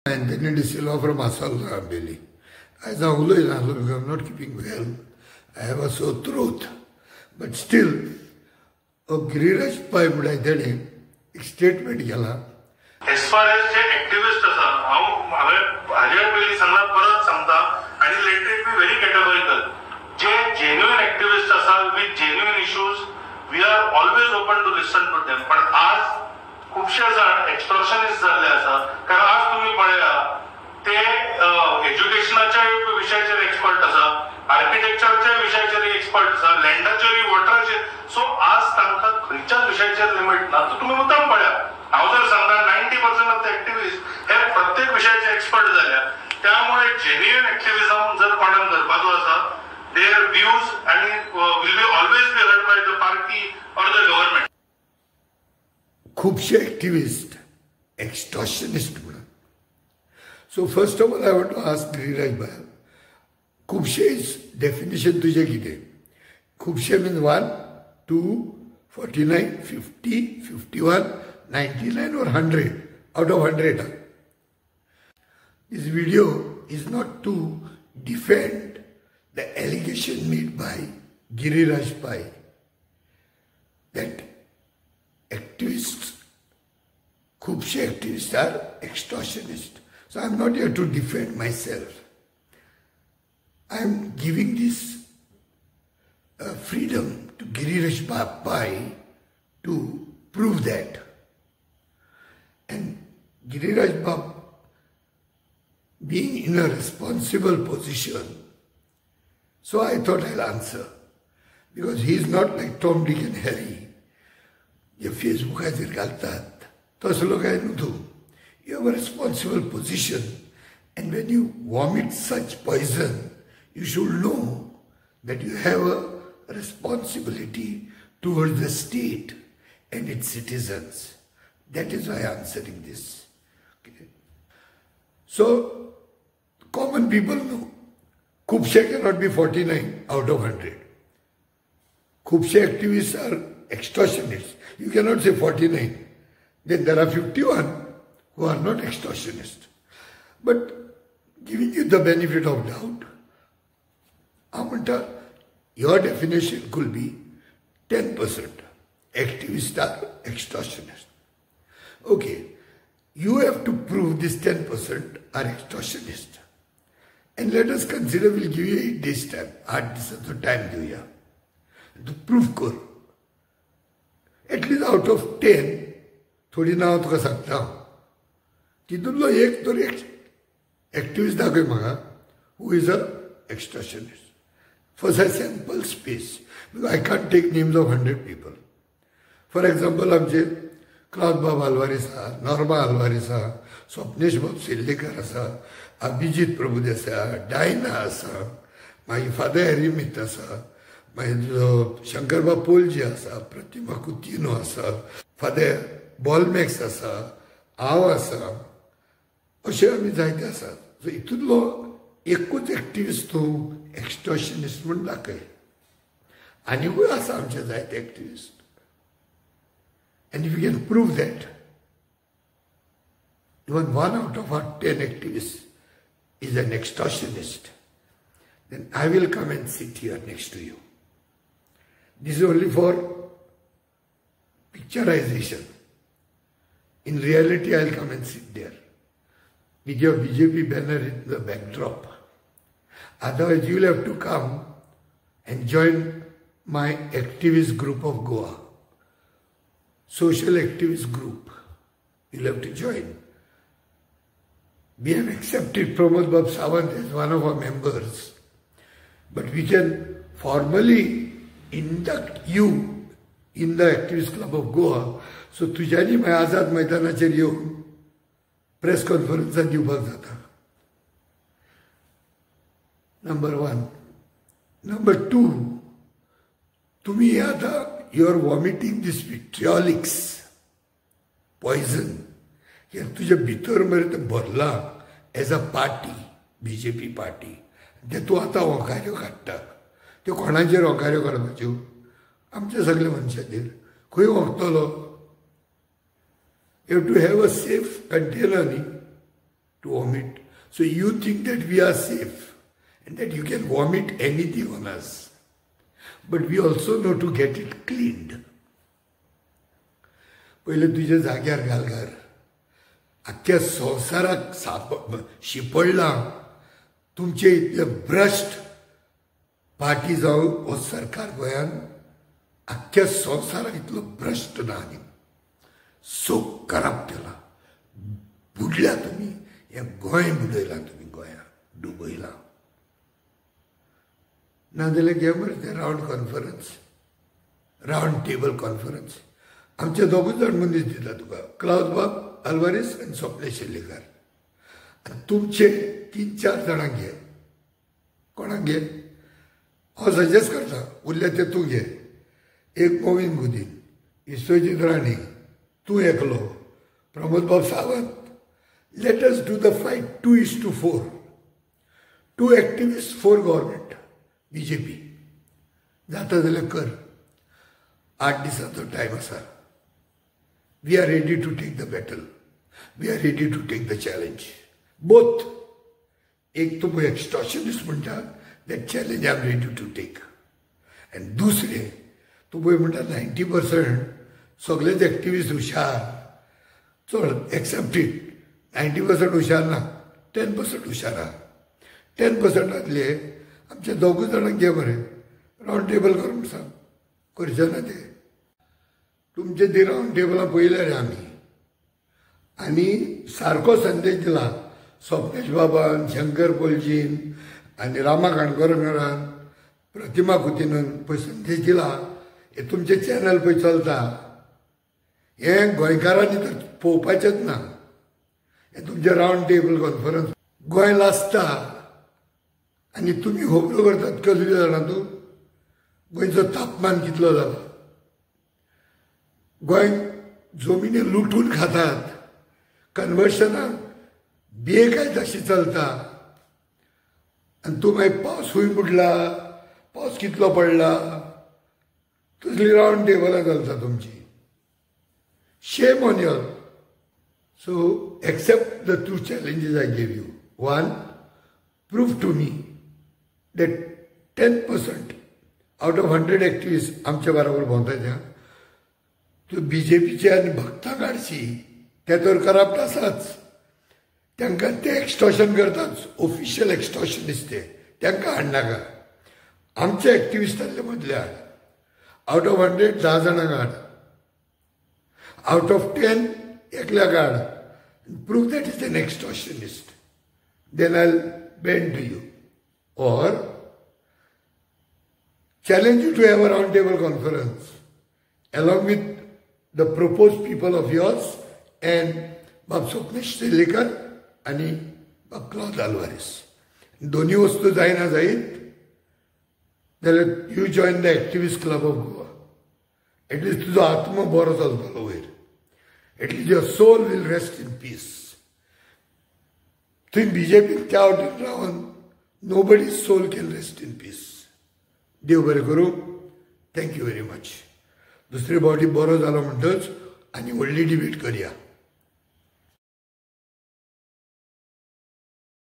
Anthony De Silva from Asal Bailey. As I always answer, because I'm not keeping well, I have a sore throat. But still, Giriraj पाय म्हणटाय एक statement केला. As far as जे activist आसा हाजे पयलीं सांगला परत सांगता आनी let it be very categorical. जे जेन्युइन एक्टिविस्ट आसा with genuine issues we are always open to listen to them. पण आज खूपशे जाण एक्सटॉर्शनिस्ट जाल्ले आसा. कारण आज तुम्ही पळया ते एज्युकेशनाच्या विशयाचेर एक्सपर्ट आसा, आर्किटेक्चरच्या विशयाचेर एक्सपर्ट आसा, लँडाचेर वॉटराचेर. सो आज तांकां खंयच्याच विशयाचेर लिमीट ना. तर तुम्ही मुद्दाम पळया हांव जर सांगता 90% ऑफ द एक्टिविस्ट हे प्रत्येक विशयाचे एक्सपर्ट जाल्या. त्यामुळे जेन्युइन एक्टिविजम जर कोणाक करपाचो आसा देअर व्ह्यूज आणि will be always be heard by the party or the government. खूपशे एक्टिविस्ट एक्सटॉर्शनिस्ट म्हणून. So first of all I want to ask Giriraj भाई, खूपशे इज डेफिनेशन तुझे कितें? खूपशे means 1, 2, 49, 50, 51, 99 or 100 out of 100. This video is not to defend the allegation made by Giriraj Pai that activists, खूपशे activists are extortionists. So I am not here to defend myself. I am giving this freedom to Giriraj Pai to prove that. And Giriraj being in a responsible position, so I thought I'll answer. Because he is not like Tom, Dick and Harry. Je Facebookaचेर घालतात तसलो काय न्हू तूं. You have a responsible position, and when you vomit such poison, you should know that you have a responsibility towards the state and its citizens. That is why I am answering this. Okay. So, common people know. Khubshe cannot be 49 out of 100. Khubshe activists are extortionists. You cannot say 49. Then there are 51 who are not extortionists. But giving you the benefit of doubt, Amanta, your definition could be 10%. Activists are extortionists. Okay, you have to prove this 10% are extortionists. And let us consider, we'll give you 8 days time. 8 दिवसाचो time Divya. To prove कर. At least out of 10, थोडी नांव तुका सांगता. तितूंतलो एक तरी activist दाखय म्हाका who is a extortionist. First a sample space, because I can't take names of 100 people. For example, आमचे क्लाउद बाब आल्वारीस आहा, नॉर्मा आल्वारीस आहा, स्वप्नेश बाब सेल्लेकर आसा, अभिजीत प्रभुदेसाय आहा, डायना आसा, मागीर फादर हॅरीमित आसा, मागीर शंकरबाब पोलजी आसा, प्रतिमा कुतिनो आसा, फादर बॉलमॅक्स आसा, हांव आसा, अशे आमी जायते आसात. सो हितूंतलो एकूच एक्टिविस्ट तूं एक्सटॉर्शनिस्ट म्हूण दाखय. आनीकूय आसा आमचे जायते activist. And if you can prove that, even 1 out of our 10 activists is an extortionist, then I will come and sit here next to you. This is only for picturization. In reality, I'll come and sit there with your BJP banner in the backdrop. Otherwise, you'll have to come and join my activist group of Goa. Social activist group. You'll have to join. We have accepted Pramod Bab Sawant as one of our members. But we can formally induct you in the activist club of Goa. So तुझ्यानी मागीर आझाद मैदानाचेर येवन press कॉन्फरन्सां दिवपाक जाता. Number 1. Number 2, तुम्ही आतां you are vomiting this vitriolics, poison. Here तुझ्या भितर मरे ते भरला as a party, BJP party. ते तूं आतां होंकाऱ्यो काडटा. त्यो कोणाचेर होंकाऱ्यो काडपाच्यो? आमच्या सगळ्या मनशाचेर. खंय होंकतलो? You have to have a safe container. to vomit. So you think that we are safe and that you can vomit anything on us. But we also know to get it cleaned. पहिले तुझ्या जाग्यार घाल घर. अख्ख्या संवसाराक शिपडला तुमचे इतले भ्रष्ट पार्टी जावं हो सरकार गोंयान अख्ख्या संवसाराक इतलो भ्रष्ट ना आनी सो करप्ट केला. बुडल्या तुम्ही. हे गोंय बुडयला तुम्ही. गोंया डुबयला. नाजाल्यार घे मरे ते राउंड टेबल कॉन्फरन्स. आमचे दोगूच जाण मनीस दिता तुका. क्लाउस बाब आल्वारीस आनी स्वप्न शेल्लेकर. आनी तुमचे 3-4 जाणांक घे. कोणाक घे? हांव सजेस्ट करता उरले ते तूं घे. एक मोविन गुदीन, विश्वजीत राणे, तूं एकलो, Pramod Bab Sawant. Let us do the fight 2:4. 2 activist 4 government BJP. जाता जाल्यार कर. 8 दिसांचो टायम आसा. We are ready to take the battle. We are ready to take the challenge. Both. एक तो पळय एक्स्टॉर्शनिस्ट म्हणटा that challenge I am ready to take. आनी दुसरें तूं पळय म्हणटा 90% सगळेच एक्टिविस्ट हुशार. चड एक्सेप्टेड. 90% हुशार ना. 10% हुशार आहा. 10%तले आमच्या दोगूय जाणांक घे मरे. राउंड टेबल कर म्हूण सांग. करचे ना ते. तुमचे ते राउंड टेबलां पळयले रे आमी. आनी सारको संदेश दिला स्वप्नेश बाबान, शंकर पोलजीन आनी रामा काणकोरकरान, प्रतिमा कुतीनन पळय संदेश दिला. हे तुमचे चॅनल पळय चलता. हे गोंयकारांनी तर पळोवपाचेंच ना. हे तुमचे राउंड टेबल कॉन्फरन्स. गोंय लासता आनी तुमी खबरो करतात कसली जाणा तूं. गोंयचो तापमान कितलो जाला. गोंय जमिनी लुटून खातात. कन्वर्शनाक बेकायद अशी चलता. आनी तूं मागीर पावस खूंय बुडला, पावस कितलो पडला, तसली राउंड टेबलां चलता तुमची. Shame on your. So accept the 2 challenges I gave you. 1, prove to me that 10% out of 100 activists आमच्या बरोबर भोंवताच्या त्यो बीजेपीचे आनी भक्तां काडची. ते तर करप्ट आसाच. तांकां ते एक्स्टॉर्शन करतात. ऑफिशियल एक्स्टॉर्शनिस्ट ते. तांकां हाडनाका. आमच्या एक्टिविस्टांतले मदले हाड. आउट ऑफ 100 10 जाणांक हाड. आउट ऑफ 10 एकल्याक हाड. Prove that is an extortionist. Then I will bend to you. Or challenge you to have a round table conference along with the proposed people of yours and Bab Swapnesh Shellekar and Bab Claude Alvarez. दोन्ही वस्तू जायना जायत जाल्यार you join the activist club of Goa. At least तुजो आत्मा बरो चलतलो वयर. At least your soul will rest in peace. थंय बीजेपी त्या वटेन Ravan nobody's soul can rest in peace. देव बरें करूं. Thank you very much. दुसरे फावटी बरो जालो म्हणटच आनी व्हडली डिबेट करया.